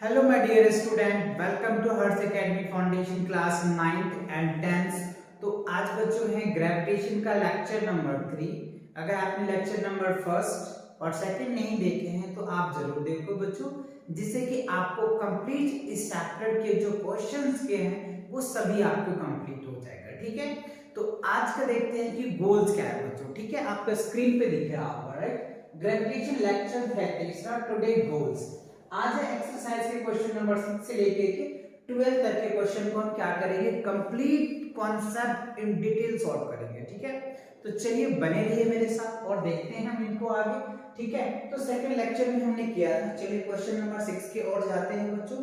Hello my dear student, welcome to Hertz Academy Foundation class 9th and 10th। तो आज बच्चों है gravitation का लेक्चर नंबर 3। अगर आपने लेक्चर नंबर फर्स्ट और सेकंड नहीं देखे हैं तो आप जरूर देखो बच्चों, जिससे कि आपको कंप्लीट इस चैप्टर के जो क्वेश्चंस के हैं वो सभी आपको कंप्लीट हो जाएगा। ठीक है, तो आज का देखते हैं कि गोल्स क्या है बच्चों। ठीक है, आपका स्क्रीन पे दिख रहा होगा, राइट। ग्रेविटेशन लेक्चर है तीसरा, टुडे गोल्स। आज है एक्सरसाइज के क्वेश्चन नंबर 6 से लेके के 12 तक के क्वेश्चन को हम क्या करेंगे, complete concept in detail solve करेंगे। ठीक है, तो चलिए बने रहिए मेरे साथ और देखते हैं हम इनको आगे। ठीक है, तो सेकंड लेक्चर में हमने किया था, चलिए क्वेश्चन नंबर 6 की ओर जाते हैं बच्चों।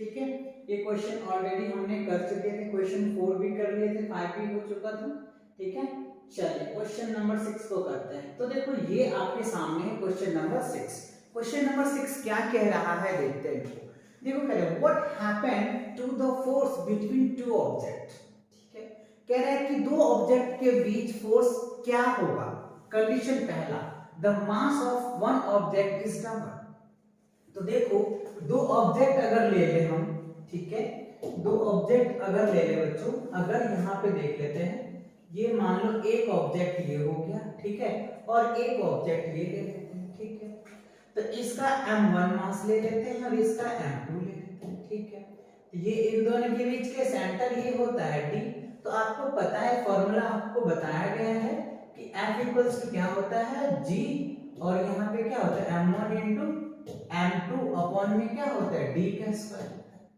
ठीक है, ये क्वेश्चन ऑलरेडी हमने कर चुके थे, क्वेश्चन 4 भी कर लिए थे, 5 भी हो चुका था। ठीक है, चलिए क्वेश्चन नंबर 6 को करते हैं। तो देखो ये आपके सामने है क्वेश्चन नंबर 6। क्वेश्चन नंबर 6 क्या कह रहा है देखते हैं। देखो कह रहे हैं what happened to the force between two object. ठीक है, कह रहा है कि दो ऑब्जेक्ट के बीच फोर्स क्या होगा। कंडीशन पहला, the mass of one object is double. तो देखो दो ऑब्जेक्ट अगर ले ले हम, ठीक है, दो ऑब्जेक्ट अगर ले ले बच्चों, अगर यहाँ पे देख लेते हैं, ये मान लो एक ऑब्जेक्ट ये हो गया, ठीक है, और एक ऑब्जेक्ट ये ले लेते हैं। ठीक है, तो इसका m1 मास ले लेते हैं और इसका m2 ले लेते हैं। ठीक है, ये इन दोनों के बीच के सेंटर ये होता है d। तो आपको पता है, फॉर्मूला आपको बताया गया है कि F इक्वल्स टू क्या होता है g, और यहाँ पे क्या होता है m1 इंटू m2 अपॉन में क्या होता है d का स्क्वायर।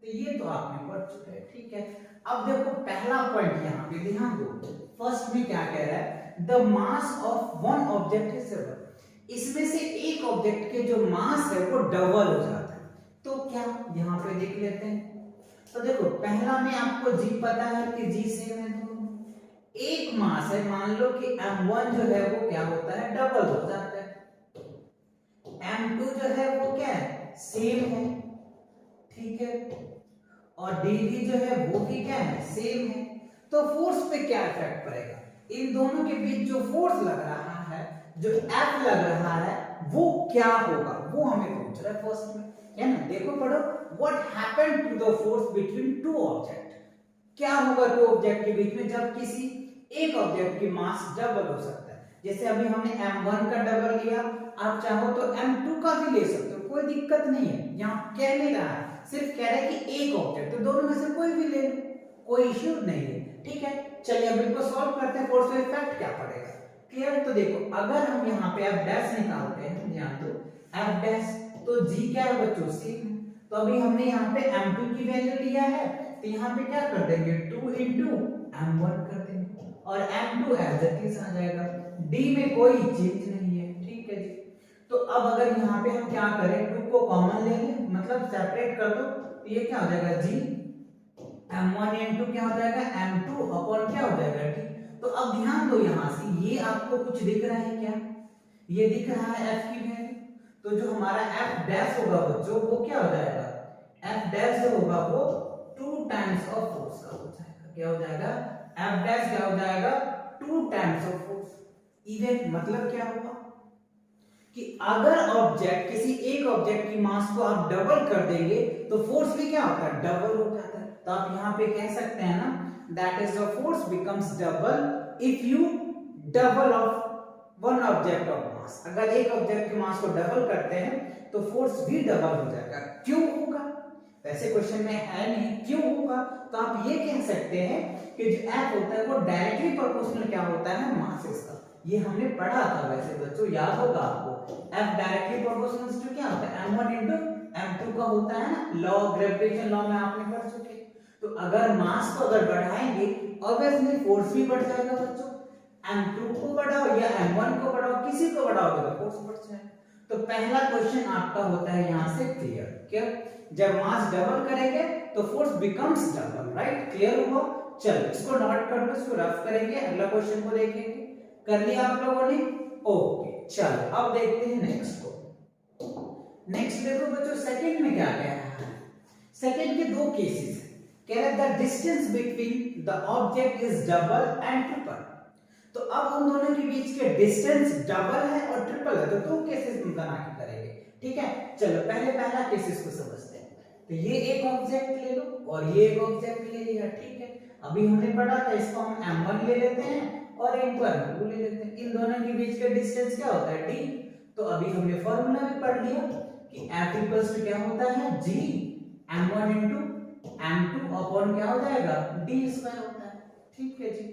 तो ये तो आपने पढ़ चुके हैं। ठीक है, अब देखो पहला पॉइंट यहाँ पे ध्यान दो, फर्स्ट में क्या कह रहा है, the mass of one object is double. इसमें से एक ऑब्जेक्ट के जो मास है वो डबल हो जाता है। तो क्या यहाँ पे देख लेते हैं। तो देखो पहला में आपको g पता है कि g सेम है, दोनों एक मास है, मान लो कि m1 जो है वो क्या होता है डबल हो जाता है, m2 जो है वो क्या है सेम है। ठीक है, और d भी जो है वो भी क्या है सेम है। तो फोर्स पे क्या इफेक्ट पड़ेगा, इन दोनों के बीच जो फोर्स लग रहा है, जो F लग रहा है वो क्या होगा, वो हमें पूछ रहा है फर्स्ट में, है ना। देखो पढ़ो, what happened to the force between two object. क्या होगा दो ऑब्जेक्ट के बीच में जब किसी एक ऑब्जेक्ट की मास डबल हो सकता है। जैसे अभी हमने m1 का डबल लिया, आप चाहो तो m2 का भी ले सकते हो, कोई दिक्कत नहीं है। यहाँ कह नहीं रहा है, सिर्फ कह रहा है कि एक ऑब्जेक्ट, तो दोनों में से कोई भी ले लो, कोई इश्यू नहीं है। ठीक है, चलिए अब इनको सॉल्व करते हैं, फोर्स पे इफेक्ट क्या पड़ेगा। क्लियर, तो देखो अगर हम यहाँ पे f डैश निकालते हैं, ध्यान दो f डैश, तो g क्या है बच्चों सेम। तो अभी हमने यहाँ पे m2 की वैल्यू लिया है, तो यहाँ पे क्या कर देंगे 2 इंटू m1 कर देंगे, और m2 एज इट इज आ जाएगा, d में कोई चेंज नहीं है। ठीक है जी, तो अब अगर यहाँ पे हम क्या करें, 2 को कॉमन ले लें, मतलब सेपरेट कर दो, तो ये क्या हो जाएगा g m1 इंटू क्या हो जाएगा m2 अपॉन क्या हो जाएगा d। तो अब ध्यान दो यहाँ से, ये आपको कुछ दिख रहा है क्या, ये दिख रहा है f की वैल्यू। तो जो हमारा f डैश होगा बच्चों वो क्या हो जाएगा, f डैश जो होगा वो 2 टाइम्स ऑफ फोर्स का हो जाएगा। क्या हो जाएगा, f डैश क्या हो जाएगा 2 टाइम्स ऑफ फोर्स। इवन मतलब क्या होगा कि अगर ऑब्जेक्ट, किसी एक ऑब्जेक्ट की मास को आप डबल कर देंगे तो फोर्स भी क्या होता है डबल हो जाता है। तो आप यहाँ पे कह सकते हैं ना, that is the force becomes double if you double of one object of mass। अगर एक ऑब्जेक्ट की मास को डबल करते हैं तो फोर्स भी डबल हो जाएगा। क्यों होगा, वैसे क्वेश्चन में है नहीं क्यों होगा, तो आप ये कह सकते हैं कि जो F होता है वो डायरेक्टली प्रोपोर्शनल क्या होता है मासेस का। ये हमने पढ़ा था वैसे बच्चों, याद होगा आपको, F डायरेक्टली प्रोपोर्शनल टू क्या होता है m1 इंटू m2 का होता है ना, लॉ ग्रेविटेशन लॉ में आपने पढ़ चुके। तो अगर मास को अगर बढ़ाएंगे ऑब्वियसली फोर्स भी बढ़ जाएगा बच्चों। m2 को बढ़ाओ या m1 को बढ़ाओ, किसी को बढ़ाओगे तो फोर्स बढ़ जाएगा। तो पहला क्वेश्चन आपका होता है यहाँ से क्लियर। क्या, जब मास डबल करेंगे तो force becomes double, right. Clear हुआ, चलो इसको नोट कर लो, इसको रफ करेंगे, अगला क्वेश्चन को देखेंगे। कर लिया आप लोगों ने, ओके। चलो अब देखते हैं नेक्स्ट को। नेक्स्ट देखो बच्चों सेकंड में क्या कह रहा है। सेकंड के दो केसेस है, कह रहा है the distance between the object is double and triple. तो अब उन दोनों के बीच के डिस्टेंस डबल है और ट्रिपल है, तो दो केसेस बना के करेंगे। ठीक है, चलो पहले पहला केसेस को समझते हैं। तो ये एक ऑब्जेक्ट ले लो और ये एक ऑब्जेक्ट ले लिया, ठीक है। अभी हमने पढ़ा था इसको हम m1 ले लेते हैं और इनको m2 ले लेते हैं। इन दोनों के बीच का डिस्टेंस क्या होता है, d। तो अभी हमने फॉर्मूला भी पढ़ लिया कि f इक्वल्स टू क्या होता है, g m1 into m2 upon क्या हो जाएगा, d स्क्वायर होता है, ठीक है जी।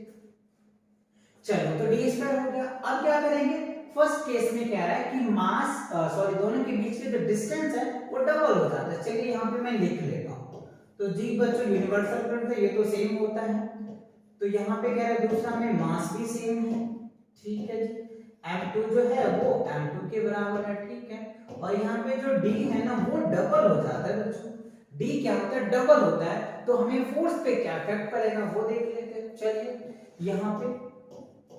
चलो तो d स्क्वायर हो गया। अब क्या करेंगे, फर्स्ट केस में कह रहा है कि मास दोनों के बीच के जो डिस्टेंस है वो डबल हो जाता है। चलिए यहाँ पे मैं लिख लेता हूँ। तो जी बच्चों यूनिवर्सल करंट है, ये तो सेम होता है। तो यहाँ पे कह रहा है दूसरा में मास भी सेम है, ठीक है जी। m2 जो है वो m2 के बराबर है, ठीक है। और यहाँ पे जो d है ना वो डबल हो जाता है बच्चों। d क्या होता है, डबल होता है। तो हमें फोर्स पे क्या इफेक्ट पड़ेगा वो देख लेते हैं। चलिए यहाँ पे,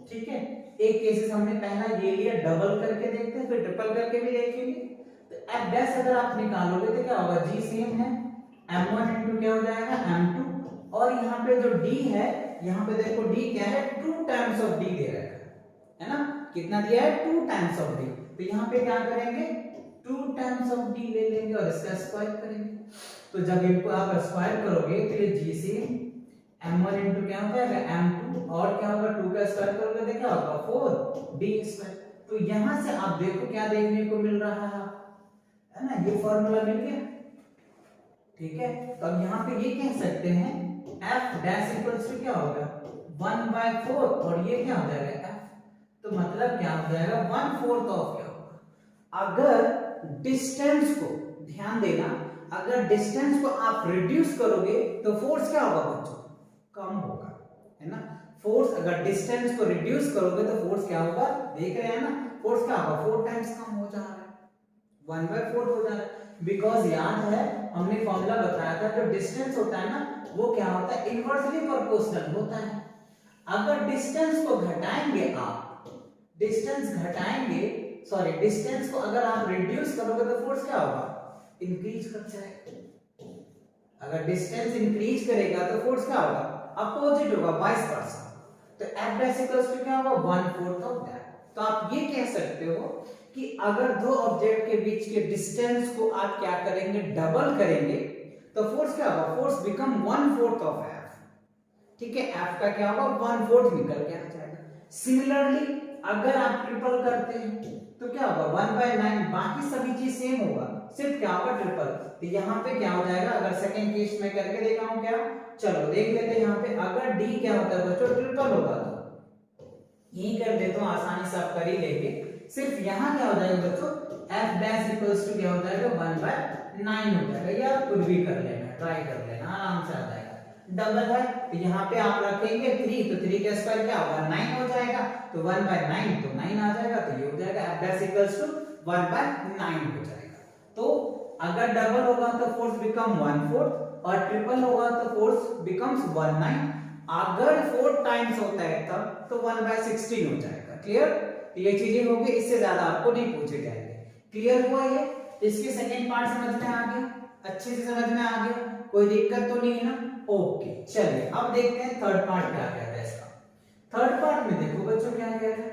ठीक है, एक केसेस हमने पहला ये लिया, डबल करके देखते हैं, फिर ट्रिपल करके भी देखेंगे। तो f डैश अगर आप निकालोगे तो क्या होगा, g सेम है, m1 इनटू क्या हो जाएगा, m2। और यहाँ पे जो d है, यहाँ पे देखो d क्या है, 2 टाइम्स ऑफ d दे रखा है ना। कितना दिया है, 2 टाइम्स ऑफ d। तो यहाँ पे क्या करेंगे, 2 टाइम्स ऑफ d ले लेंगे और इसका स्क्वायर करेंगे। तो जब इनको आप स्क्वायर करोगे तो ये g सेम m1 इनटू क्या हो जाएगा, m2 और क्या होगा, 2 का स्क्वायर करोगे तो क्या होगा, 4d स्क्वायर। तो यहां से आप देखो क्या देखने को मिल रहा है ना, ये फॉर्मूला मिल गया, ठीक है। तो अब यहाँ पे ये कह सकते हैं f डैश इक्वल्स टू क्या होगा, 1/4 और ये क्या हो जाएगा f। तो मतलब क्या हो जाएगा, 1/4 ऑफ क्या होगा। अगर डिस्टेंस को ध्यान देना, अगर डिस्टेंस को आप रिड्यूस करोगे तो फोर्स क्या होगा बच्चों, कम होगा, है ना। फोर्स अगर डिस्टेंस को रिड्यूस करोगे तो फोर्स क्या होगा, देख रहे हैं ना, फोर्स क्या होगा, 4 टाइम्स कम हो जा रहा है, 1/4 हो जा रहा है। बिकॉज याद है हमने फॉर्मूला बताया था, जो डिस्टेंस होता है ना वो क्या होता है, इनवर्सली प्रोपोर्शनल होता है। अगर डिस्टेंस को घटाएंगे आप, डिस्टेंस घटाएंगे, सॉरी डिस्टेंस को अगर आप रिड्यूस करोगे तो फोर्स क्या होगा, इंक्रीज कर जाएगा। अगर डिस्टेंस इंक्रीज करेगा तो फोर्स क्या होगा, अपोजिट होगा, वाइस वर्सा। तो F डैश इक्वल्स टू क्या होगा, 1/4 ऑफ दैट। तो आप ये कह सकते हो कि अगर दो ऑब्जेक्ट के बीच के डिस्टेंस को आप क्या करेंगे, डबल करेंगे, तो फोर्स क्या होगा, फोर्स बिकम 1/4 ऑफ F, ठीक है। F का क्या होगा, 1/4 निकल के आ जाएगा। सिमिलरली अगर आप ट्रिपल करते हैं तो क्या होगा, 1/9, बाकी सभी चीज सेम होगा, सिर्फ क्या होगा ट्रिपल। तो यहाँ पे क्या हो जाएगा, अगर सेकंड केस में करके देखा हूं क्या, चलो देख लेते हैं। यहाँ पे अगर d क्या होता है बच्चों, ट्रिपल होगा, तो यही कर देता हूं, आसानी से आप कर ही लेंगे। सिर्फ यहाँ क्या हो जाएगा बच्चों, f डैश इक्वल्स टू क्या हो जाएगा, 1/9 हो जाएगा। या आप खुद भी कर लेना, ट्राई कर लेना, आराम से आ जाएगा। डबल है तो यहाँ पे आप रखेंगे 3, तो 3 का स्क्वायर क्या होगा, 9 हो जाएगा। तो 1/9 तो 9 आ जाएगा, तो ये हो जाएगा f डैश इक्वल्स टू 1/9 हो जाएगा। तो अगर डबल होगा तो फोर्स बिकम 1/4 और ट्रिपल होगा तो फोर्स बिकम्स 1/9। अगर 4 टाइम्स होता है तब तो 1/16 हो जाएगा। क्लियर, तो ये चीजें होगी, इससे ज्यादा आपको नहीं पूछे जाएंगे। क्लियर हुआ ये, इसके सेकंड पार्ट समझ में आ गया, अच्छे से समझ में आ गया, कोई दिक्कत तो नहीं है ना। ओके चलिए अब देखते हैं थर्ड पार्ट क्या कह रहा है इसका। थर्ड पार्ट में देखो बच्चों क्या कह रहा है,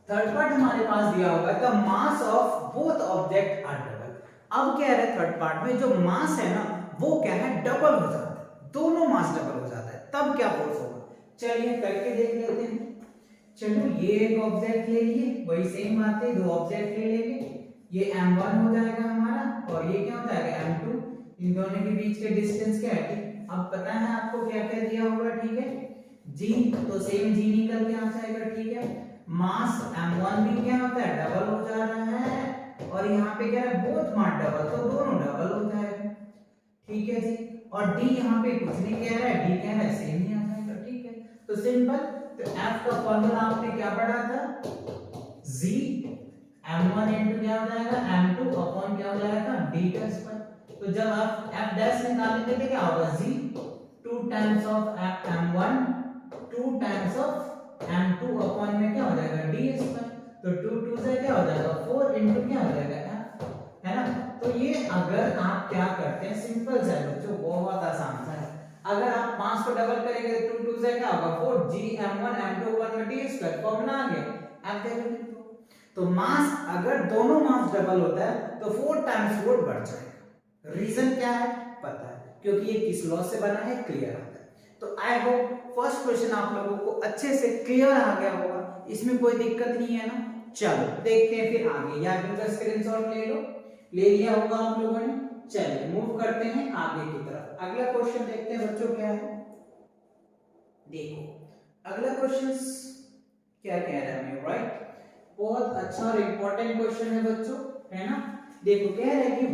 थर्ड पार्ट हमारे पास दिया होगा the mass of both object are double. अब क्या है थर्ड पार्ट में, जो मास है ना वो क्या है, डबल हो जाता है, दोनों मास डबल हो जाता है, तब क्या फोर्स होगा। चलिए करके देख लेते हैं। चलो ये एक ऑब्जेक्ट ले लिए, वही सेम बात है, दो ऑब्जेक्ट ले लेंगे, ये m1 हो जाएगा हमारा और ये क्या हो जाएगा m2। इन दोनों के बीच के डिस्टेंस क्या है, अब पता है आपको क्या क्या दिया होगा, ठीक है, g, तो सेम g निकल के आ जाएगा, ठीक है। मास m1 भी क्या होता है, डबल हो जा रहा है, और यहाँ पे क्या है, बोथ मास डबल, तो दोनों डबल हो जाएगा, ठीक है जी। और d यहाँ पे कुछ नहीं कह रहा है, d क्या है, सेम ही आ जाएगा, ठीक है। तो सिंपल, तो f का फॉर्मूला आपने क्या पढ़ा था, g m1 इनटू क्या हो जाएगा, m2 अपॉन क्या हो जाएगा, d का स्क्वायर। तो जब आप f डैश निकालेंगे तो क्या होगा, g 2 times of m1 2 times of m2 upon में क्या हो जाएगा, d स्क्वायर। तो 2 2 से क्या हो जाएगा 4 इनटू क्या हो जाएगा f, है ना। तो ये अगर आप क्या करते हैं, सिंपल सा है बच्चों, बहुत आसान सा है। अगर आप 5 को डबल करेंगे तो 2 2 से क्या होगा 4, g m1 m2 अपॉन में d स्क्वायर, फॉर्मूला आ गया, f वैल्यू। तो मास अगर दोनों मास डबल होता है तो 4 टाइम्स फोर्स बढ़ जाएगा, रीजन क्या है पता है, क्योंकि ये किस लॉ से बना है क्लियर आता है। तो आई होप फर्स्ट क्वेश्चन आप लोगों को अच्छे से क्लियर आ गया होगा, इसमें कोई दिक्कत नहीं है ना। चलो देखते हैं फिर आगे, या फिर स्क्रीनशॉट ले लो, ले लिया होगा आप लोगों ने। चलिए मूव करते हैं आगे की तरफ। अगला क्वेश्चन देखते हैं बच्चों क्या है। देखो अगला क्वेश्चन क्या कह रहा है हमें, राइट, बहुत अच्छा और इंपॉर्टेंट क्वेश्चन है बच्चों, है ना। देखो कह रहा है कि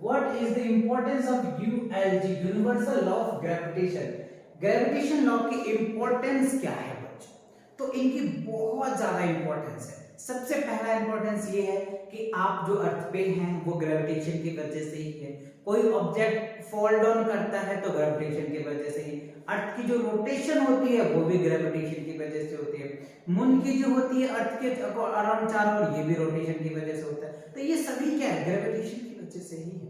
what is the importance of ULG, universal law of gravitation. Gravitation law की इंपॉर्टेंस क्या है बच्चों, तो इनकी बहुत ज्यादा इंपॉर्टेंस है। सबसे पहला इंपॉर्टेंस ये है कि आप जो अर्थ पे हैं वो ग्रेविटेशन की वजह से ही है। कोई ऑब्जेक्ट फॉल डाउन करता है तो ग्रेविटेशन की वजह से ही। अर्थ की जो रोटेशन होती है वो भी ग्रेविटेशन की वजह से होती है। मून की जो होती है अर्थ के अराउंड चारों ओर, ये भी रोटेशन की वजह से होता है। तो ये सभी क्या है, ग्रेविटेशन की वजह से ही है।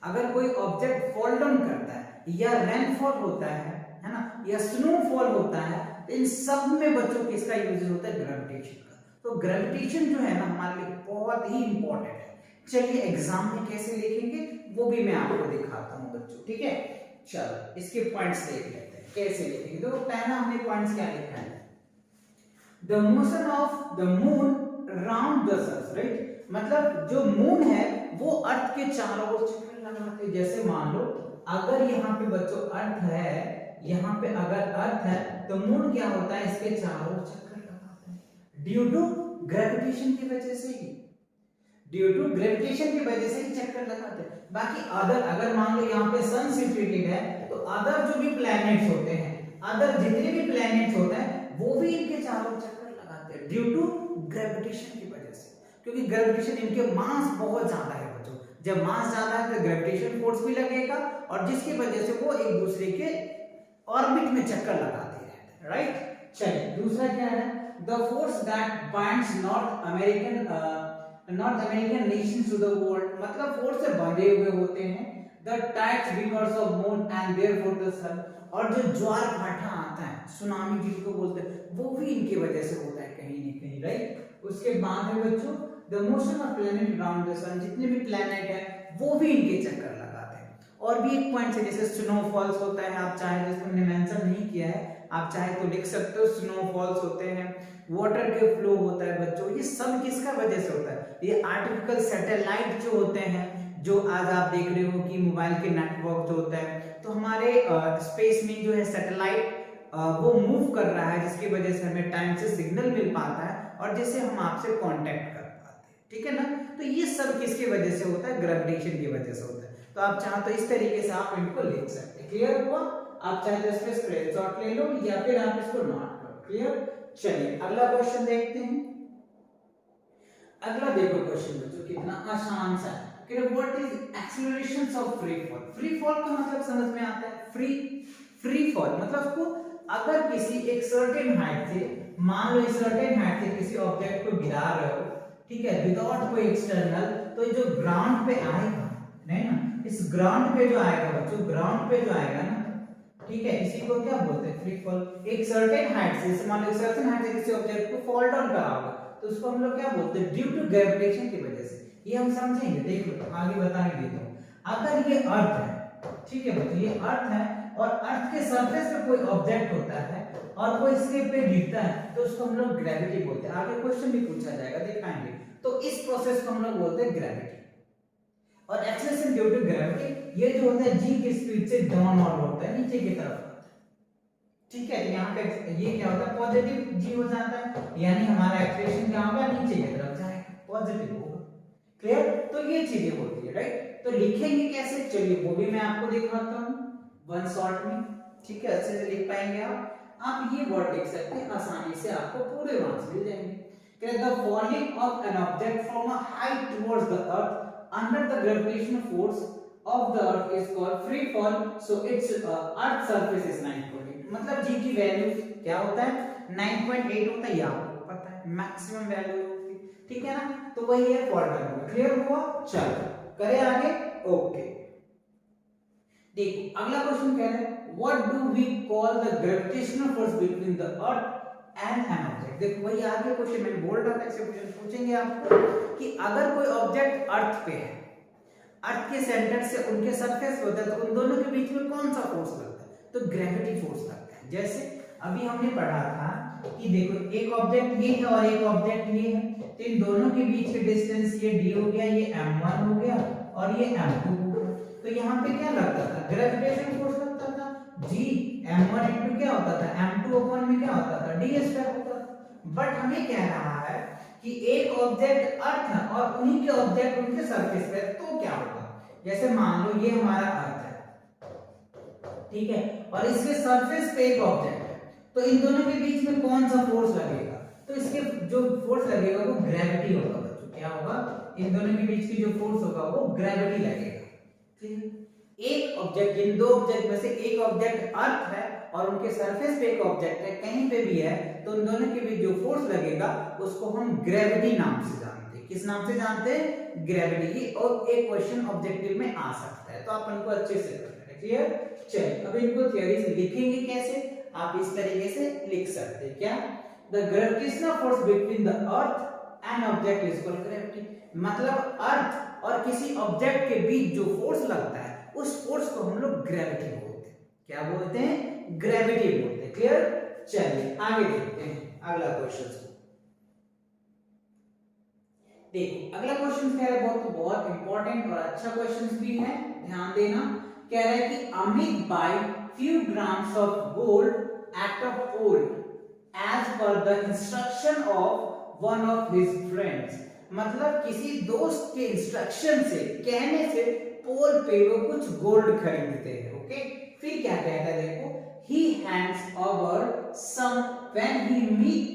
अगर कोई ऑब्जेक्ट फॉल डाउन करता है या रेनफॉल होता है ना, या स्नोफॉल होता है, तो इन सब में बच्चों किसका यूज होता है, ग्रेविटेशन का। तो ग्रेविटेशन जो है ना हमारे लिए बहुत ही इंपॉर्टेंट है। चलिए एग्जाम में कैसे लिखेंगे वो भी मैं आपको दिखाता हूं बच्चों, ठीक है। चलो इसके पॉइंट्स देख लेते हैं कैसे लिखेंगे। तो पहला हमने पॉइंट्स क्या लिखा है, the motion of the moon round the sun, right, मतलब जो मून है वो अर्थ के चारों ओर चक्कर लगाते हैं। जैसे मान लो अगर यहाँ पे बच्चों अर्थ है, यहाँ पे अगर अर्थ है तो मून क्या होता है, इसके चारों ओर चक्कर लगाता है ड्यू टू ग्रेविटेशन की वजह से ही, ड्यू टू ग्रेविटेशन की वजह से ही चक्कर लगाते हैं। बाकी अगर मान लो यहाँ पे सन सिचुएटेड है तो अदर जो भी प्लैनेट्स होते हैं, अदर जितने भी प्लैनेट्स होते हैं वो भी इनके चारों चक्कर लगाते हैं ड्यू टू ग्रेविटेशन की वजह से, क्योंकि ग्रेविटेशन इनके मास बहुत ज्यादा है बच्चों। जब मास ज्यादा है तो ग्रेविटेशन फोर्स भी लगेगा और जिसकी वजह से वो एक दूसरे के ऑर्बिट में चक्कर लगाते रहते हैं, राइट। चलिए दूसरा क्या है, the force that binds North American nations to the world, मतलब फोर्स से बंधे हुए होते हैं the tides rivers of moon and therefore the sun, और जो ज्वार भाटा आता है, सुनामी जिसको बोलते हैं, वो भी इनकी वजह से होता है कहीं ना कहीं, राइट। उसके बाद है बच्चों the motion of planet around the sun, जितने भी प्लैनेट है वो भी इनके चक्कर लगाते हैं। और भी एक पॉइंट है जैसे स्नोफॉल्स होता है, आप चाहे जिसको हमने मेंशन नहीं किया है आप चाहे तो लिख सकते हो, स्नोफॉल्स होते हैं, वाटर के फ्लो होता है बच्चों, ये सब किसका वजह से होता है, ये आर्टिफिशियल सैटेलाइट जो होते हैं, जो आज आप देख रहे हो कि मोबाइल के नेटवर्क जो होता है, तो हमारे स्पेस में जो है सैटेलाइट वो मूव कर रहा है, जिसकी वजह से हमें टाइम से सिग्नल मिल पाता है और जिससे हम आपसे कांटेक्ट कर पाते हैं, ठीक है ना। तो ये सब किसकी वजह से होता है, ग्रेविटेशन की वजह से होता है। तो आप चाहे तो इस तरीके से आप इनको लिख सकते हैं, क्लियर हुआ। आप चाहे तो इस पे स्क्रीनशॉट ले लो या फिर आप इसको नोट करो, क्लियर। चलिए अगला क्वेश्चन देखते हैं। अगला देखो क्वेश्चन बच्चों कितना आसान सा है कि what is acceleration of free fall. Free fall का मतलब समझ में आता है, फ्री फॉल मतलब को अगर किसी एक सर्टेन हाइट से, मान लो इस सर्टेन हाइट से किसी ऑब्जेक्ट को गिरा रहे हो, ठीक है, विदाउट कोई एक्सटर्नल, तो जो ग्राउंड पे आएगा नहीं ना, इस ग्राउंड पे जो आएगा बच्चों, ग्राउंड पे जो आएगा ना, ठीक है, इसी को क्या बोलते हैं, फ्री फॉल। एक सर्टेन हाइट से, जैसे मान लो सर्टेन हाइट से किसी ऑब्जेक्ट को फॉल डाउन करा होगा तो उसको हम लोग क्या बोलते हैं, ड्यू टू ग्रेविटेशन की वजह से। ये हम समझेंगे, देख लो आगे बताने देता हूं। अगर ये अर्थ है, ठीक है बच्चों, ये अर्थ है और अर्थ के सरफेस पे कोई ऑब्जेक्ट होता है और वो इसके पे गिरता है तो उसको हम लोग ग्रेविटी बोलते हैं। आगे क्वेश्चन भी पूछा जाएगा, दिखाएंगे। तो इस प्रोसेस को हम लोग बोलते हैं ग्रेविटी। और एक्सेलरेशन ड्यू टू ग्रेविटी, ये जो होता है जी की स्पीड से डाउनवर्ड होता है, नीचे की तरफ, ठीक है। यहाँ पे ये क्या होता है, पॉजिटिव जी हो जाता है, यानी हमारा एक्सेलरेशन क्या होगा, नीचे की तरफ जाएगा, पॉजिटिव होगा, क्लियर। तो ये चीजें होती है, राइट। तो लिखेंगे कैसे, चलिए वो भी मैं आपको दिखाता हूँ वन शॉट में, ठीक है, अच्छे से लिख पाएंगे आप ये वर्ड लिख सकते हैं आसानी से, आपको पूरे मार्क्स मिल जाएंगे। The falling of an object from a height towards the earth under the gravitational force of the earth is called free fall, so its earth surface is 9.8, मतलब g की वैल्यू क्या होता है, 9.8 होता है, ये आपको पता है मैक्सिमम वैल्यू होती है, ठीक है ना। तो वही है फॉल डाउन, क्लियर हुआ। चलो करें आगे, ओके। देखो अगला क्वेश्चन कह रहा है what do we call the gravitational force between the earth and an object. देखो वही आगे क्वेश्चन मैंने बोल रहा था, ऐसे क्वेश्चन पूछेंगे आपको कि अगर कोई ऑब्जेक्ट अर्थ पे है, अर्थ के सेंटर से उनके सरफेस पे होता है, तो उन दोनों के बीच में कौन सा फोर्स लगता है? तो ग्रेविटी फोर्स लगता है। जैसे अभी हमने पढ़ा था कि देखो एक ऑब्जेक्ट ये है और एक ऑब्जेक्ट ये है, तो इन दोनों के बीच के डिस्टेंस ये d हो गया, ये m1 हो गया और ये m2 हो गया। तो यहाँ पे क्या लगता था? ग्रेविटेशन फोर्स लगता था। g m1 इनटू क्या होता था? m2 अपॉन में क्या होता था? d स्क्वायर होता था। बट हमें कह रहा है कि एक ऑब्जेक्ट अर्थ है और उन्हीं के ऑब्जेक्ट उनके सरफेस पे, तो क्या होगा? जैसे मान लो ये हमारा अर्थ है, ठीक है, और इसके सरफेस पे एक ऑब्जेक्ट है, तो इन दोनों के बीच में कौन सा फोर्स लगेगा? तो इसके जो फोर्स लगेगा वो ग्रेविटी होगा बच्चों। क्या होगा? इन दोनों के बीच की जो फोर्स होगा वो ग्रेविटी लगेगा। ठीक, एक ऑब्जेक्ट, इन दो ऑब्जेक्ट में से एक ऑब्जेक्ट अर्थ है और उनके सरफेस पे एक ऑब्जेक्ट है, कहीं पे भी है, तो उन दोनों के बीच जो फोर्स लगेगा उसको हम ग्रेविटी नाम से जानते हैं। किस नाम से जानते हैं? ग्रेविटी। और एक क्वेश्चन ऑब्जेक्टिव में आ सकता है, तो आप इनको अच्छे से कर लेना। क्लियर? चलिए अब इनको थ्योरी से लिखेंगे कैसे? आप इस तरीके से लिख सकते हैं। क्या? The gravitational force between the earth and object is called gravity. मतलब अर्थ और किसी ऑब्जेक्ट के बीच जो फोर्स लगता है उस फोर्स को हम लोग ग्रेविटी बोलते हैं। क्या बोलते हैं? ग्रेविटी बोलते हैं। क्लियर? चलिए आगे देखते हैं अगला क्वेश्चन। देखो अगला क्वेश्चन कह रहा है, बहुत इंपॉर्टेंट और अच्छा क्वेश्चन भी है, ध्यान देना। कह रहा है कि Amit buy few grams of gold at a pole as per the instruction of one of his friends। मतलब किसी दोस्त के इंस्ट्रक्शन से, कहने से पोल पे वो कुछ गोल्ड खरीदते हैं। ओके, फिर क्या कहता है? देखो, he hands over some when he meet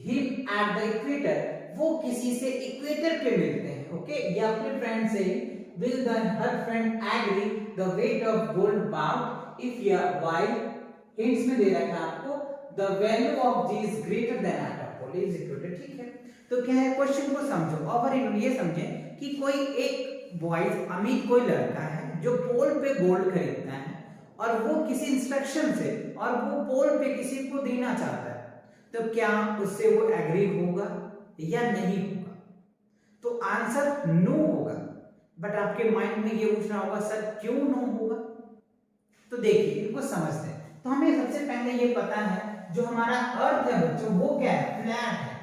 him at the equator। वो किसी से इक्वेटर पे मिलते हैं। ओके, या अपने फ्रेंड से, will the her friend agree the weight of gold bound if yeah while hints में दे रखा है आपको the value of g is greater than at a pole is equator। ठीक है, तो क्या है? क्वेश्चन को समझो और ये समझें कि कोई एक बॉयज, अमीर कोई लड़का है जो पोल पे गोल्ड खरीदता है और वो किसी इंस्ट्रक्शन से, और वो पोल पे किसी को देना चाहता है, तो क्या उससे वो एग्री होगा या नहीं होगा? तो आंसर नो होगा। बट आपके माइंड में ये पूछना होगा, सर क्यों नो होगा? तो देखिए इनको समझते हैं। तो हमें सबसे पहले ये पता है जो हमारा अर्थ है बच्चों वो क्या है? फ्लैट है,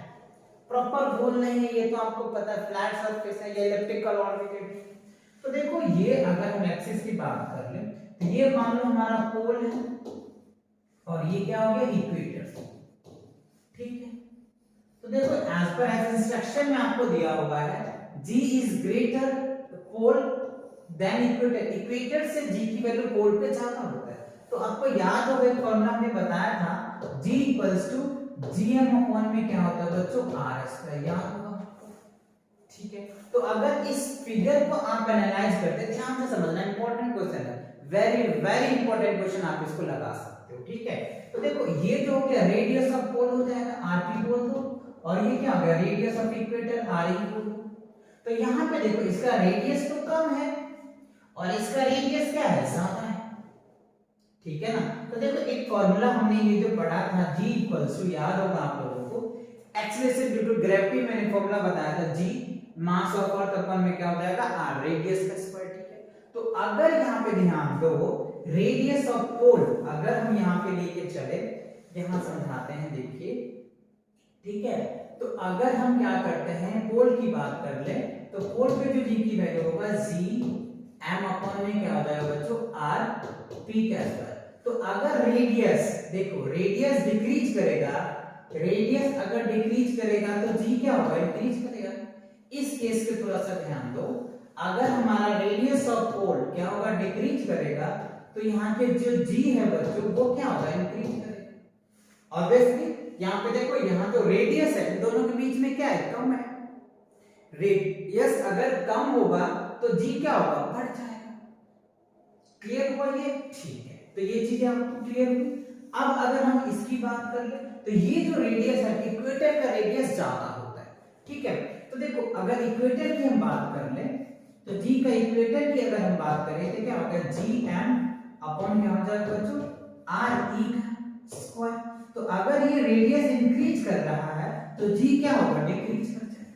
प्रॉपर गोल नहीं है। ये तो आपको पता है, फ्लैट सरफेस है, ये एलिप्टिकल ऑर्बिट। तो देखो ये अगर हम एक्सिस की बात कर लें तो ये मान लो हमारा पोल है और ये क्या हो गया? इक्वेटर। ठीक है, तो देखो एज पर एज इंस्ट्रक्शन में आपको दिया हुआ है g is greater pole than equator. Equator से g की वैल्यू पोल पे ज्यादा होता है। तो आपको याद होगा एक फॉर्मूला हमने बताया था, g equals to gm upon में क्या होता है बच्चों? r square. याद होगा? ठीक है, तो अगर इस फिगर को आप एनालाइज करते हैं, ध्यान से समझना, इंपॉर्टेंट क्वेश्चन है, वेरी वेरी इंपॉर्टेंट क्वेश्चन, आप इसको लगा सकते हो। ठीक है, तो देखो ये जो हो गया रेडियस ऑफ पोल हो जाएगा rp बोल दो, और ये क्या हो गया? रेडियस ऑफ इक्वेटर re बोल दो। तो यहाँ पे देखो इसका रेडियस तो कम है और इसका रेडियस क्या है? ज्यादा है। ठीक है ना? तो देखो एक फॉर्मूला हमने ये जो पढ़ा था g इक्वल्स टू, याद होगा आप लोगों को, एक्सेलरेशन ड्यू टू ग्रेविटी, मैंने फॉर्मूला बताया था g मास ऑफ अर्थ अपन में क्या हो जाएगा? r, रेडियस का स्क्वायर। ठीक है, तो अगर यहाँ पे ध्यान दो, रेडियस ऑफ पोल अगर हम यहाँ पे लेके चले, यहाँ समझाते हैं, देखिए। ठीक है, तो अगर हम क्या करते हैं, पोल की बात कर ले, तो पोल पे जो g की वैल्यू होगा g m अपॉन में क्या हो जाएगा बच्चों? r p का स्क्वायर। तो अगर रेडियस, देखो रेडियस डिक्रीज करेगा, रेडियस अगर डिक्रीज करेगा तो g क्या होगा? इंक्रीज करेगा। इस केस पे थोड़ा सा ध्यान दो, अगर हमारा रेडियस ऑफ पोल क्या होगा? डिक्रीज करेगा, तो यहाँ के जो g है बच्चों वो क्या होगा? इंक्रीज करेगा। ऑब्वियसली यहाँ पे देखो, यहाँ तो रेडियस है, दोनों के बीच में क्या है? कम है। रेडियस अगर कम होगा तो g क्या होगा? बढ़ जाएगा। क्लियर हुआ ये? ठीक है, तो ये चीजें आपको क्लियर हुई। अब अगर हम इसकी बात कर ले, तो ये जो रेडियस है, इक्वेटर का रेडियस ज्यादा होता है। ठीक है, तो देखो अगर इक्वेटर की हम बात कर ले, तो g का इक्वेटर की अगर हम बात करें तो क्या होगा? gm अपॉन क्या हो जाएगा बच्चों? re का स्क्वायर। तो अगर ये रेडियस इंक्रीज कर रहा है तो g क्या होगा? डिक्रीज कर जाएगा।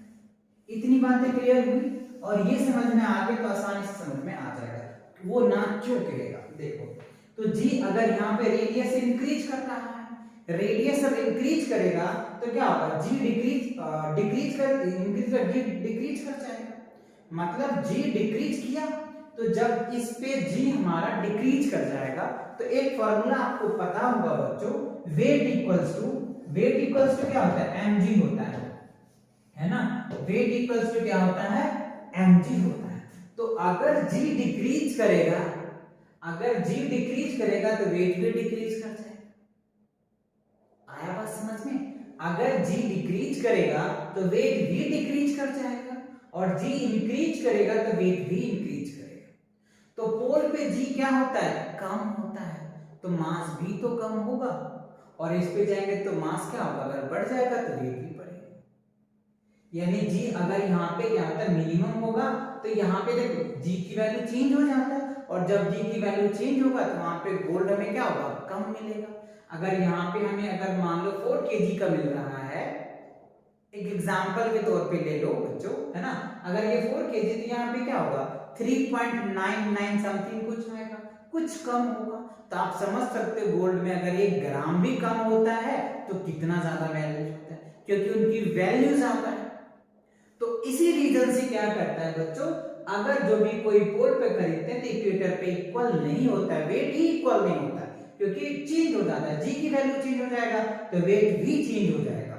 इतनी बातें क्लियर हुई। और ये समझ में आ गया तो आसानी से समझ में आ जाएगा वो ना क्यों गिरेगा। देखो तो जी अगर यहाँ पे रेडियस इंक्रीज कर रहा है, रेडियस अब इंक्रीज करेगा तो क्या होगा, जी डिक्रीज कर इंक्रीज कर जी डिक्रीज कर जाएगा। मतलब जी डिक्रीज किया तो जब इस पे जी हमारा डिक्रीज कर जाएगा तो एक फॉर्मूला आपको पता होगा बच्चों, वेट इक्वल्स टू क्या होता है, एमजी होता है ना। वेट इक्वल्स टू क्या होता है, एमजी होता है। तो अगर जी डिक्रीज करेगा, तो वेट भी डिक्रीज कर जाएगा। आया बात समझ में? अगर जी डिक्रीज करेगा तो वेट भी डिक्रीज कर जाएगा, और जी इंक्रीज करेगा तो वेट भी इंक्रीज करेगा। तो पोल पे जी क्या होता है, कम होता है, तो मास भी तो कम होगा, और इस पे जाएंगे तो मास क्या होगा, अगर बढ़ जाएगा तो वेट भी बढ़ेगा। यानी जी अगर यहाँ पे क्या होता है, मिनिमम होगा, तो यहाँ पे देखो जी की वैल्यू चेंज हो जाता है, और जब जी की वैल्यू चेंज होगा तो वहां पे गोल्ड हमें क्या होगा, कम मिलेगा। अगर यहाँ पे हमें अगर मान लो 4 kg का मिल रहा है, एक एग्जांपल के तौर पे ले लो बच्चों, है ना, अगर ये 4 kg तो यहाँ पे क्या होगा 3.99 समथिंग कुछ आएगा, कुछ कम होगा। तो आप समझ सकते हो गोल्ड में अगर 1 ग्राम भी कम होता है तो कितना ज्यादा वैल्यू होता है, क्योंकि उनकी वैल्यू ज्यादा है। तो इसी रीजन से क्या करता है बच्चों, अगर जो भी कोई पोल पे खरीदते हैं तो इक्वेटर पे इक्वल नहीं होता है, वेट ही इक्वल नहीं होता है, क्योंकि चेंज हो जाता है, जी की वैल्यू चेंज हो जाएगा तो वेट भी चेंज हो जाएगा।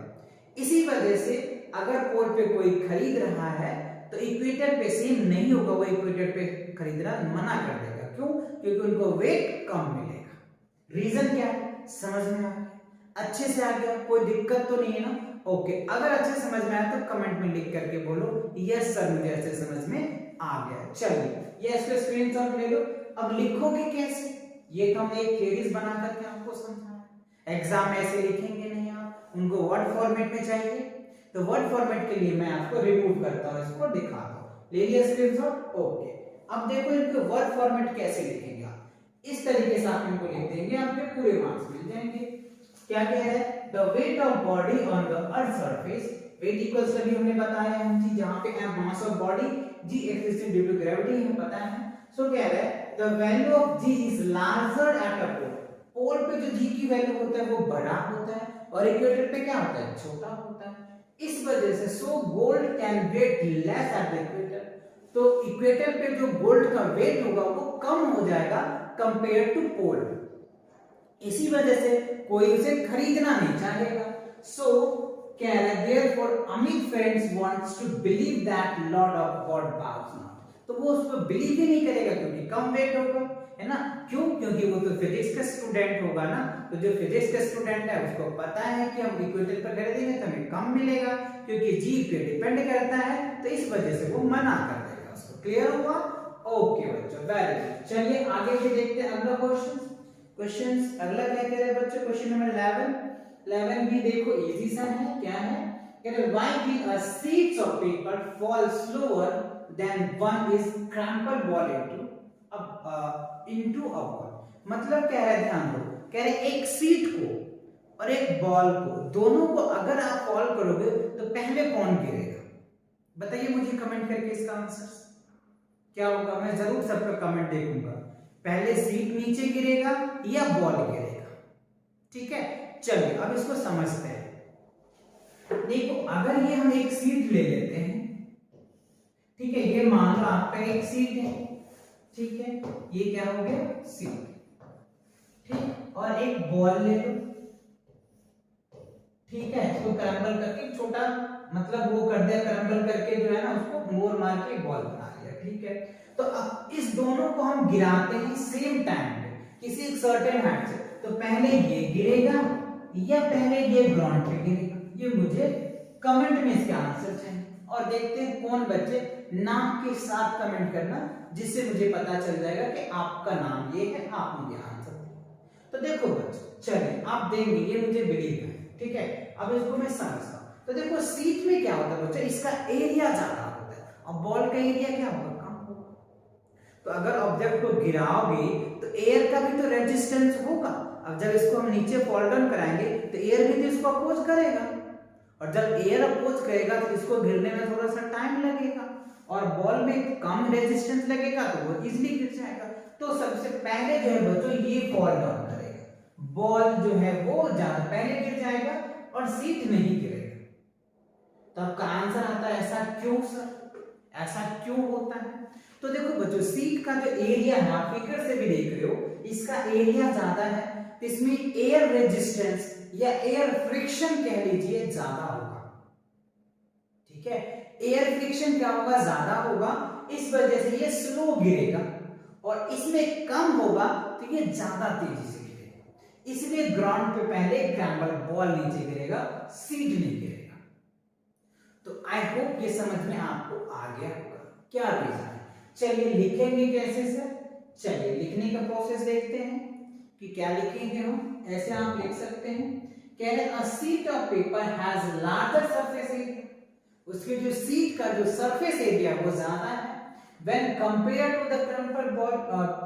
इसी वजह से अगर पोल पे कोई खरीद रहा है तो इक्वेटर पे सेम नहीं होगा, वो इक्वेटर पे खरीदना मना कर देगा। क्यों? क्योंकि उनको वेट कम मिलेगा। रीजन क्या है, समझ में आ गया? अच्छे से आ गया, कोई दिक्कत तो नहीं है ना? ओके, अगर अच्छे समझ में आया तो कमेंट में लिख करके बोलो यस सर मुझे अच्छे समझ में आ गया। चलिए ये इसका स्क्रीनशॉट ले लो। अब लिखोगे कैसे, ये तो हमने एक थ्योरीज बना करके आपको समझाया। एग्जाम में ऐसे लिखेंगे नहीं आप, उनको वर्ड फॉर्मेट में चाहिए, तो वर्ड फॉर्मेट के लिए मैं आपको रिमूव करता हूं, इसको दिखाता हूं। ले लिया स्क्रीनशॉट? ओके, अब देखो इनको वर्ड फॉर्मेट कैसे लिखेंगे आप, इस तरीके से आप इनको लिख देंगे, आपके पूरे मार्क्स मिल जाएंगे। क्या कह रहा है, the weight of body on the earth surface, weight equals अभी हमने बताया है जी, जहां पे m mass of body, g existing due to gravity हमें पता है। सो कह रहा है the value of g is larger at a pole, pole पे जो g की वैल्यू होता है वो बड़ा होता है, और इक्वेटर पे क्या होता है, छोटा होता है। इस वजह से so gold can weight less at the equator, तो इक्वेटर पे जो गोल्ड का वेट होगा वो कम हो जाएगा कंपेयर टू पोल। इसी वजह से कोई उसे खरीदना नहीं चाहेगा। सो कह रहा है therefore Amit friends wants to believe that lord of God bows not, तो वो उस पर बिलीव ही नहीं करेगा क्योंकि कम वेट होगा, है ना। क्यों? क्योंकि वो तो फिजिक्स का स्टूडेंट होगा ना, तो जो फिजिक्स का स्टूडेंट है उसको पता है कि हम इक्वेटर पर खरीदेंगे तो हमें कम मिलेगा, क्योंकि जी पे डिपेंड करता है, तो इस वजह से वो मना कर देगा उसको। क्लियर हुआ? ओके बच्चों, वेरी गुड। चलिए आगे के देखते हैं अगला क्वेश्चंस। अगला क्या कह रहे हैं बच्चों, क्वेश्चन नंबर 11 भी देखो इजी सा है। क्या है, कह रहे why will a sheets of paper fall slower than one is crumpled ball into a ball। मतलब कह रहे, ध्यान दो, कह रहे एक सीट को और एक बॉल को, दोनों को अगर आप फॉल करोगे तो पहले कौन गिरेगा, बताइए मुझे कमेंट करके इसका आंसर क्या होगा। मैं जरूर सबका कमेंट देखूंगा, पहले सीट नीचे गिरेगा या बॉल गिरेगा। ठीक है, चलिए अब इसको समझते हैं। देखो अगर ये हम एक सीट ले लेते हैं, ठीक है, ये मान लो आपका एक सीट है, ठीक है, ये क्या हो गया सीट, ठीक, और एक बॉल ले लो, ठीक है, इसको क्रम्बल करके छोटा मतलब वो कर दिया, क्रम्बल करके जो है ना उसको मोर मार के बॉल बना दिया, ठीक है। तो अब इस दोनों को हम गिराते हैं सेम टाइम पे किसी एक सर्टेन हाइट से, तो पहले ये गिरेगा या पहले ये ग्राउंड पे गिरेगा, ये मुझे कमेंट में इसका आंसर चाहिए। और देखते हैं कौन बच्चे नाम के साथ कमेंट करना, जिससे मुझे पता चल जाएगा कि आपका नाम ये है, आप मुझे आंसर दें। तो देखो बच्चों, चलिए आप देंगे, ये मुझे बिलीव है, ठीक है। अब इसको मैं समझता हूं, तो देखो सीट में क्या होता है बच्चों, इसका एरिया ज्यादा होता है, और बॉल का एरिया क्या होगा, कम होगा। तो अगर ऑब्जेक्ट को गिराओगे तो एयर का भी तो रेजिस्टेंस होगा। अब जब इसको हम नीचे फॉल डाउन कराएंगे तो एयर भी तो इसको अपोज करेगा, और जब एयर अपोज करेगा तो इसको गिरने में थोड़ा सा टाइम लगेगा, और बॉल में कम रेजिस्टेंस लगेगा तो वो इजीली गिर जाएगा। तो सबसे पहले जो है बच्चों ये फॉल डाउन करेगा, बॉल जो है वो ज्यादा पहले गिर जाएगा और सीट नहीं गिरेगा। तो आपका आंसर आता है ऐसा क्यों सर, ऐसा क्यों होता है? तो देखो बच्चों सीट का जो एरिया है आप फिगर से भी देख रहे हो, इसका एरिया ज्यादा है तो इसमें एयर रेजिस्टेंस या एयर फ्रिक्शन कह लीजिए ज्यादा होगा। ठीक है, एयर फ्रिक्शन क्या होगा, ज्यादा होगा, इस वजह से ये स्लो गिरेगा और इसमें कम होगा तो ये ज्यादा तेजी से गिरेगा। इसलिए ग्राउंड पे पहले क्रैम्बल बॉल नीचे गिरेगा, सीट नहीं गिरेगा। तो आई होप ये समझ में आपको आ गया होगा क्या रीजन है। चलिए लिखेंगे कैसे सर, चलिए लिखने का प्रोसेस देखते हैं कि क्या लिखेंगे हम। ऐसे आप लिख सकते हैं, कह रहे a sheet of paper has larger surface area, उसके जो शीट का जो सरफेस एरिया वो ज्यादा है when compared to the crumpled ball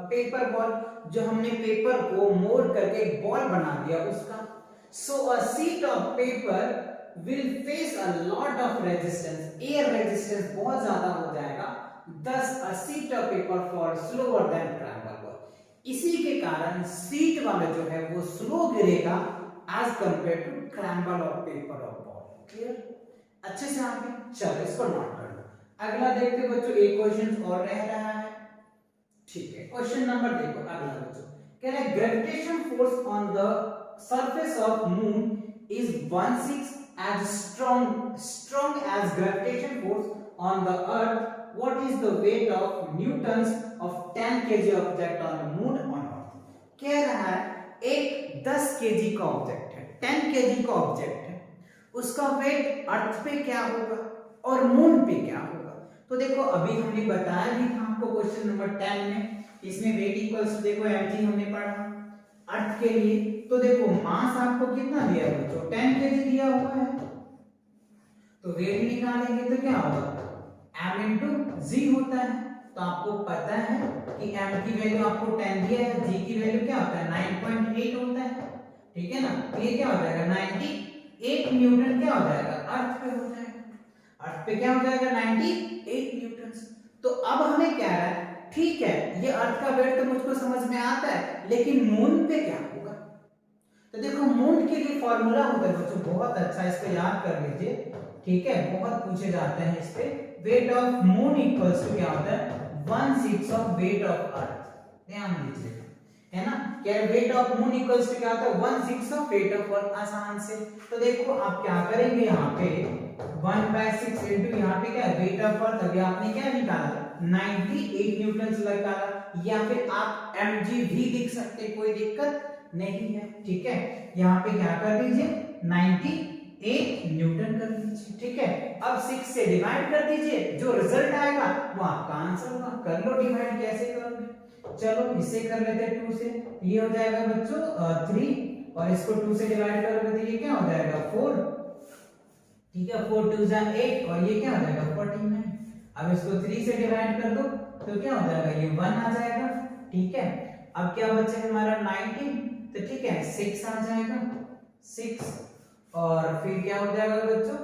paper ball, जो हमने पेपर को मोड़ करके एक बॉल बना दिया उसका। so a sheet of paper will face a lot of resistance, air resistance बहुत ज्यादा हो जाएगा, thus a sheet of paper falls slower than crumpled ball, इसी के कारण शीट वाला जो है वो स्लो गिरेगा as compared to crumple of paper or ball। Clear, अच्छे से आगे चलो इसको नोट कर लो। अगला देखते बच्चों, एक क्वेश्चन और रह रहा है। ठीक है, क्वेश्चन नंबर देखो अगला बच्चों, कह रहा है gravitation force on the surface of moon is 1/6 as strong as gravitation force on the earth, what is the weight of newtons of 10 kg object on the moon on earth। कह रहा है एक 10 kg का object है, 10 kg का object है, उसका wait अर्थ पे क्या होगा और मून पे क्या होगा। तो देखो अभी हमने बताया भी था आपको क्वेश्चन नंबर 10 में, इसमें वेट इक्वल्स देखो mg हमने पढ़ा अर्थ के लिए। तो देखो मास आपको कितना दिया है बच्चों, 10 kg दिया हुआ है, तो वेट निकालेंगे तो क्या होगा m into g होता है। तो आपको पता है कि m की वैल्यू आपको 10 दिया है, g की वैल्यू क्या होता है 9.8 होता है। ठीक है ना, तो ये क्या हो जाएगा 98 न्यूटन क्या हो जाएगा अर्थ पे हो जाएगा, अर्थ पे क्या हो जाएगा 98 न्यूटन। तो अब हमें क्या रहा है, ठीक है ये अर्थ का वेट तो मुझको समझ में आता है, लेकिन मून पे क्या होगा। तो देखो मून के लिए फॉर्मूला होता है बच्चों, बहुत अच्छा इसको याद कर लीजिए। ठीक है, बहुत पूछे जाते हैं इस पे, weight of moon equals to क्या होता है 1/6 ऑफ वेट ऑफ अर्थ। ध्यान दीजिए, है ना, क्या weight of moon equals to क्या होता है 1/6 ऑफ वेट ऑफ अर्थ। आसान से तो देखो आप क्या करेंगे, यहाँ पे 1/6 इनटू यहाँ पे क्या है वेट ऑफ अर्थ, अभी आपने क्या निकाला 98 न्यूटन निकाला, या फिर आप mg भी लिख सकते, कोई दिक्कत नहीं है। ठीक है, यहाँ पे क्या कर दीजिए 98 न्यूटन कर दीजिए। ठीक है, अब 6 से डिवाइड कर दीजिए, जो रिजल्ट आएगा वो आपका आंसर होगा। कर लो डिवाइड, कैसे करोगे, चलो इससे कर लेते हैं 2 से, ये हो जाएगा बच्चों 3 और इसको 2 से डिवाइड करोगे तो ये क्या हो जाएगा 4। ठीक है, 4 2 जा 8 और ये क्या हो जाएगा 49। अब इसको 3 से डिवाइड कर दो तो क्या हो जाएगा ये 1 आ जाएगा। ठीक है, अब क्या बचेगा हमारा 19, तो ठीक है 6 आ जाएगा 6, और फिर क्या हो जाएगा बच्चों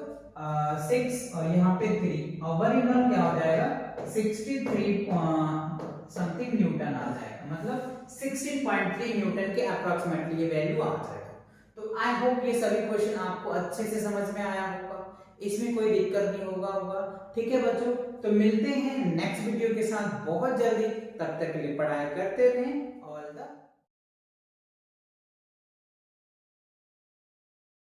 6 और यहाँ पे 3 और 1 इन 1 क्या हो जाएगा 63 समथिंग न्यूटन आ जाएगा, मतलब 16.3 न्यूटन के अप्रोक्सीमेटली ये वैल्यू आ जाएगा। तो आई होप ये सभी क्वेश्चन आपको अच्छे से समझ में आया होगा, इसमें कोई दिक्कत नहीं होगा। ठीक है बच्चों, तो मिलते हैं नेक्स्ट वीडियो के साथ बहुत जल्दी, तब तक के लिए पढ़ाई करते रहें। All the